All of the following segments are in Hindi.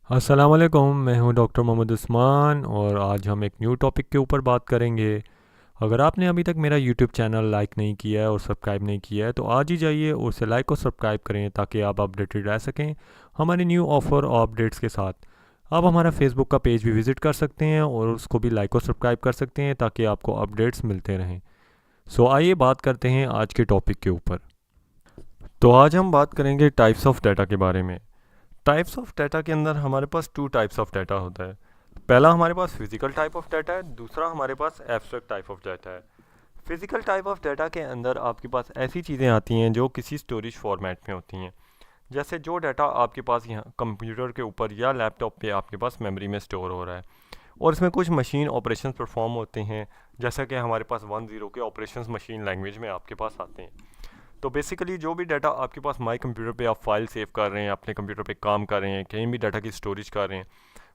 अस्सलाम वालेकुम, मैं हूं डॉक्टर मोहम्मद उस्मान और आज हम एक न्यू टॉपिक के ऊपर बात करेंगे। अगर आपने अभी तक मेरा यूट्यूब चैनल लाइक नहीं किया है और सब्सक्राइब नहीं किया है तो आज ही जाइए और उसे लाइक और सब्सक्राइब करें ताकि आप अपडेटेड रह सकें हमारे न्यू ऑफ़र और अपडेट्स के साथ। आप हमारा फेसबुक का पेज भी विज़िट कर सकते हैं और उसको भी लाइक और सब्सक्राइब कर सकते हैं ताकि आपको अपडेट्स मिलते रहें। सो आइए बात करते हैं आज के टॉपिक के ऊपर। तो आज हम बात करेंगे टाइप्स ऑफ डाटा के बारे में। टाइप्स ऑफ डाटा के अंदर हमारे पास टू टाइप्स ऑफ डाटा होता है। पहला हमारे पास फिजिकल टाइप ऑफ डाटा है, दूसरा हमारे पास एब्स्ट्रैक्ट टाइप ऑफ डाटा है। फिजिकल टाइप ऑफ डाटा के अंदर आपके पास ऐसी चीज़ें आती हैं जो किसी स्टोरेज फॉर्मेट में होती हैं। जैसे जो डाटा आपके पास यहाँ कंप्यूटर के ऊपर या लैपटॉप पे आपके पास मेमोरी में स्टोर हो रहा है और इसमें कुछ मशीन ऑपरेशंस परफॉर्म होते हैं, जैसा कि हमारे पास 10 के ऑपरेशंस मशीन लैंग्वेज में आपके पास आते हैं। तो बेसिकली जो भी डाटा आपके पास माई कंप्यूटर पे आप फाइल सेव कर रहे हैं, अपने कंप्यूटर पे काम कर रहे हैं, कहीं भी डाटा की स्टोरेज कर रहे हैं,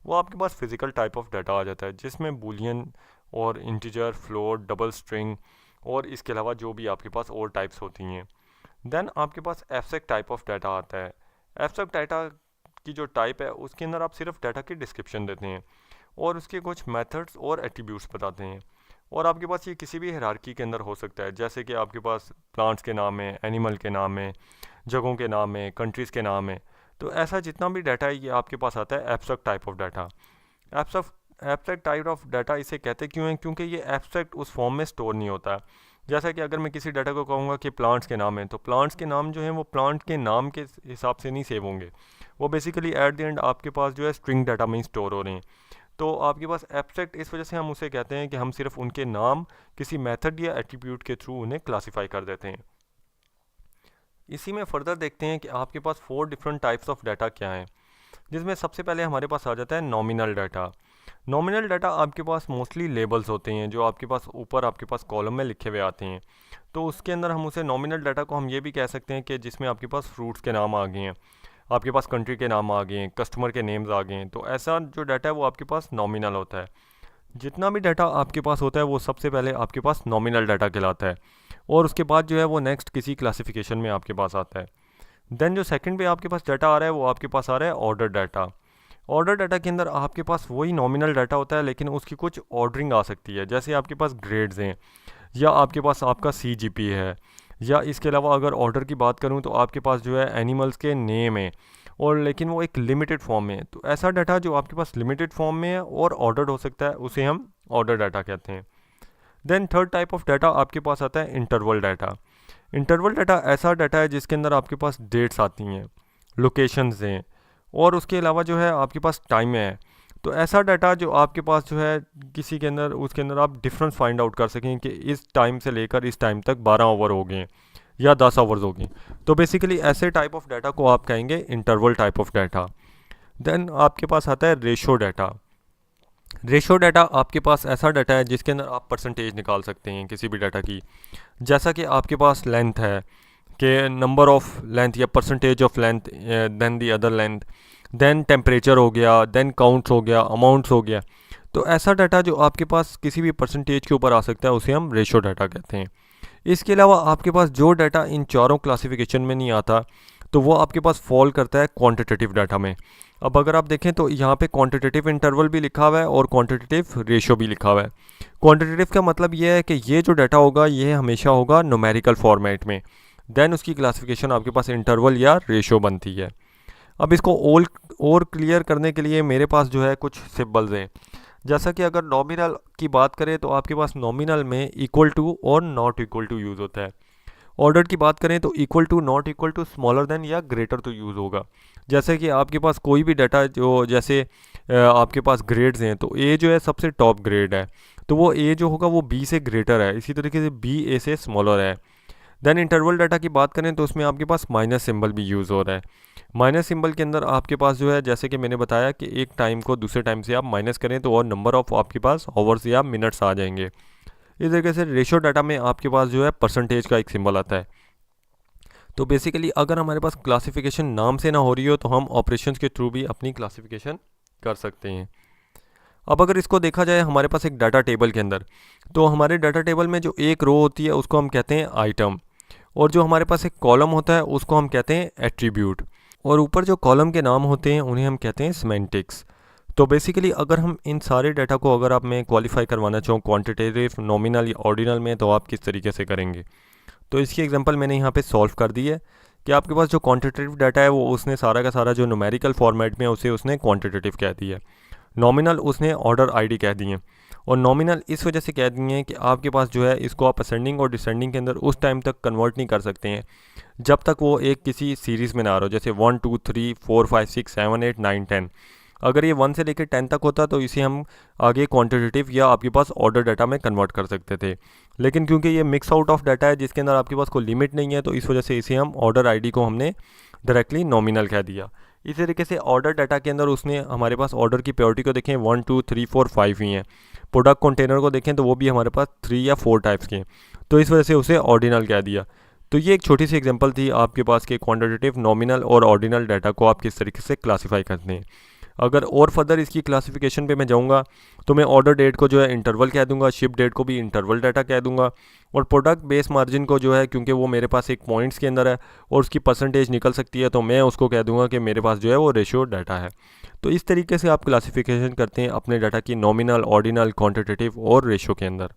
वो आपके पास फिजिकल टाइप ऑफ डाटा आ जाता है, जिसमें बूलियन और इंटीजर, फ्लोट, डबल स्ट्रिंग और इसके अलावा जो भी आपके पास और टाइप्स होती हैं। देन आपके पास एब्स्ट्रैक्ट टाइप ऑफ डाटा आता है। एब्स्ट्रैक्ट डाटा की जो टाइप है उसके अंदर आप सिर्फ डाटा की डिस्क्रिप्शन देते हैं और उसके कुछ मेथड्स और एट्रीब्यूट्स बताते हैं। और आपके पास ये किसी भी हायरार्की के अंदर हो सकता है, जैसे कि आपके पास प्लांट्स के नाम है, एनिमल के नाम है, जगहों के नाम है, कंट्रीज़ के नाम है। तो ऐसा जितना भी डाटा है ये आपके पास आता है abstract type of data. Abstract type of data इसे कहते क्यों हैं? क्योंकि ये एब्स्ट्रैक्ट उस फॉर्म में स्टोर नहीं होता। जैसा कि अगर मैं किसी डाटा को कहूँगा कि प्लांट्स के नाम है, तो प्लांट्स के नाम जो हैं वो प्लांट के नाम के हिसाब से नहीं सेव होंगे। वो बेसिकली एट द एंड आपके पास जो है स्ट्रिंग डाटा में ही स्टोर हो रहे हैं। तो आपके पास एब्स्ट्रैक्ट इस वजह से हम उसे कहते हैं कि हम सिर्फ उनके नाम किसी मेथड या एट्रीब्यूट के थ्रू उन्हें क्लासिफाई कर देते हैं। इसी में फर्दर देखते हैं कि आपके पास 4 डिफरेंट टाइप्स ऑफ डाटा क्या हैं, जिसमें सबसे पहले हमारे पास आ जाता है नॉमिनल डाटा। नॉमिनल डाटा आपके पास मोस्टली लेबल्स होते हैं जो आपके पास ऊपर आपके पास कॉलम में लिखे हुए आते हैं। तो उसके अंदर हम उसे नॉमिनल डाटा को हम ये भी कह सकते हैं कि जिसमें आपके पास फ्रूट्स के नाम आ गए हैं, आपके पास कंट्री के नाम आ गए हैं, कस्टमर के नेम्स आ गए हैं। तो ऐसा जो डाटा है वो आपके पास नॉमिनल होता है। जितना भी डाटा आपके पास होता है वो सबसे पहले आपके पास नॉमिनल डाटा कहलाता है और उसके बाद जो है वो नेक्स्ट किसी क्लासिफिकेशन में आपके पास आता है। देन जो सेकंड पे आपके पास डाटा आ रहा है वो आपके पास आ रहा है ऑर्डर डाटा। ऑर्डर डाटा के अंदर आपके पास वही नॉमिनल डाटा होता है लेकिन उसकी कुछ ऑर्डरिंग आ सकती है, जैसे आपके पास ग्रेड्स हैं या आपके पास आपका CGP है, या इसके अलावा अगर ऑर्डर की बात करूं तो आपके पास जो है एनिमल्स के नेम है और लेकिन वो एक लिमिटेड फॉर्म में है। तो ऐसा डाटा जो आपके पास लिमिटेड फॉर्म में है और ऑर्डर्ड हो सकता है उसे हम ऑर्डर डाटा कहते हैं। Then third type of data आपके पास आता है इंटरवल डाटा। इंटरवल डाटा ऐसा डाटा है जिसके अंदर आपके पास डेट्स आती हैं, लोकेशंस हैं और उसके अलावा जो है आपके पास टाइम है। तो ऐसा डाटा जो आपके पास जो है किसी के अंदर उसके अंदर आप डिफरेंस फाइंड आउट कर सकें कि इस टाइम से लेकर इस टाइम तक 12 आवर हो गए या 10 आवर्स हो गए। तो बेसिकली ऐसे टाइप ऑफ डाटा को आप कहेंगे interval type of data. Then आपके पास आता है रेशो डाटा। रेशो डाटा आपके पास ऐसा डाटा है जिसके अंदर आप परसेंटेज निकाल सकते हैं किसी भी डाटा की। जैसा कि आपके पास लेंथ है कि नंबर ऑफ लेंथ या percentage of length then the other length, then temperature हो गया, देन काउंट्स हो गया, अमाउंट्स हो गया। तो ऐसा डाटा जो आपके पास किसी भी परसेंटेज के ऊपर आ सकता है उसे हम रेशो डाटा कहते हैं। इसके अलावा आपके पास जो डाटा इन चारों क्लासिफिकेशन में नहीं आता तो वो आपके पास फॉल करता है क्वांटिटेटिव डाटा में। अब अगर आप देखें तो यहाँ पे क्वांटिटेटिव इंटरवल भी लिखा हुआ है और क्वांटिटेटिव रेशो भी लिखा हुआ है। क्वांटिटेटिव का मतलब ये है कि ये जो डाटा होगा ये हमेशा होगा न्यूमेरिकल फॉर्मेट में, देन उसकी क्लासिफिकेशन आपके पास इंटरवल या रेशो बनती है। अब इसको और क्लियर करने के लिए मेरे पास जो है कुछ सिंबल्स हैं। जैसा कि अगर नॉमिनल की बात करें तो आपके पास नॉमिनल में इक्वल टू और नॉट इक्वल टू यूज़ होता है। ऑर्डर की बात करें तो equal to, not equal to, smaller than या ग्रेटर तो यूज़ होगा। जैसे कि आपके पास कोई भी डाटा जो जैसे आपके पास ग्रेड्स हैं तो ए जो है सबसे टॉप ग्रेड है तो वो ए जो होगा वो बी से ग्रेटर है, इसी तरीके से बी ए से स्मॉलर है। देन इंटरवल डाटा की बात करें तो उसमें आपके पास माइनस सिंबल भी यूज़ हो रहा है। माइनस सिंबल के अंदर आपके पास जो है जैसे कि मैंने बताया कि एक टाइम को दूसरे टाइम से आप माइनस करें तो और नंबर ऑफ आपके पास आवर्स या मिनट्स आ जाएंगे। इस तरीके से रेशो डाटा में आपके पास जो है परसेंटेज का एक सिंबल आता है। तो बेसिकली अगर हमारे पास क्लासिफिकेशन नाम से ना हो रही हो तो हम ऑपरेशंस के थ्रू भी अपनी क्लासिफिकेशन कर सकते हैं। अब अगर इसको देखा जाए हमारे पास एक डाटा टेबल के अंदर, तो हमारे डाटा टेबल में जो एक रो होती है उसको हम कहते हैं आइटम और जो हमारे पास एक कॉलम होता है उसको हम कहते हैं एट्रीब्यूट। और ऊपर जो कॉलम के नाम होते हैं उन्हें हम कहते हैं सिमेंटिक्स। तो बेसिकली अगर हम इन सारे डाटा को अगर आप में क्वालिफाई करवाना चाहो क्वांटिटेटिव, नॉमिनल या ऑर्डिनल में, तो आप किस तरीके से करेंगे। तो इसकी एग्जांपल मैंने यहाँ पे सॉल्व कर दी है कि आपके पास जो क्वांटिटेटिव डाटा है वो उसने सारा का सारा जो न्यूमेरिकल फॉर्मेट में उसे उसने क्वांटिटेटिव कह दिया है। नॉमिनल उसने ऑर्डर आईडी कह दिए, और नॉमिनल इस वजह से कह दिए हैं कि आपके पास जो है इसको आप असेंडिंग और डिसेंडिंग के अंदर उस टाइम तक कन्वर्ट नहीं कर सकते हैं जब तक वो एक किसी सीरीज़ में ना आ रहा हो, जैसे 1 2 3 4 5 6 7 8 9 10। अगर ये 1 से लेकर 10 तक होता तो इसे हम आगे क्वांटिटेटिव या आपके पास ऑर्डर डाटा में कन्वर्ट कर सकते थे। लेकिन क्योंकि ये मिक्स आउट ऑफ डाटा है जिसके अंदर आपके पास कोई लिमिट नहीं है, तो इस वजह से इसे हम ऑर्डर आईडी को हमने डायरेक्टली नॉमिनल कह दिया। इसी तरीके से ऑर्डर डाटा के अंदर उसने हमारे पास ऑर्डर की प्योरिटी को देखें 1 2 3 4 5 ही हैं। प्रोडक्ट कंटेनर को देखें तो वो भी हमारे पास 3 या 4 टाइप्स के हैं, तो इस वजह से उसे ऑर्डिनल कह दिया। तो ये एक छोटी सी एग्जांपल थी आपके पास के क्वांटिटेटिव, नॉमिनल और ऑर्डिनल डाटा को आप किस तरीके से क्लासीफाई करते हैं। अगर और फर्दर इसकी क्लासिफिकेशन पे मैं जाऊंगा तो मैं ऑर्डर डेट को जो है इंटरवल कह दूंगा, शिप डेट को भी इंटरवल डाटा कह दूंगा, और प्रोडक्ट बेस मार्जिन को जो है क्योंकि वो मेरे पास एक पॉइंट्स के अंदर है और उसकी परसेंटेज निकल सकती है, तो मैं उसको कह दूंगा कि मेरे पास जो है वो रेशियो डाटा है। तो इस तरीके से आप क्लासिफिकेशन करते हैं अपने डाटा की नॉमिनल, ऑर्डिनल, क्वान्टिटेटिव और रेशियो के अंदर।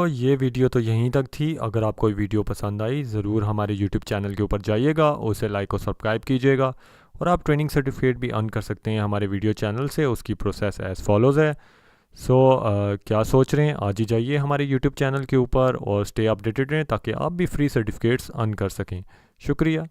ये वीडियो तो यहीं तक थी। अगर आपको वीडियो पसंद आई ज़रूर हमारे यूट्यूब चैनल के ऊपर जाइएगा, उसे लाइक और सब्सक्राइब कीजिएगा, और आप ट्रेनिंग सर्टिफिकेट भी अर्न कर सकते हैं हमारे वीडियो चैनल से। उसकी प्रोसेस एज़ फॉलोज़ है। क्या सोच रहे हैं, आज ही जाइए हमारे यूट्यूब चैनल के ऊपर और स्टे अपडेटेड रहें ताकि आप भी फ्री सर्टिफिकेट्स अर्न कर सकें। शुक्रिया।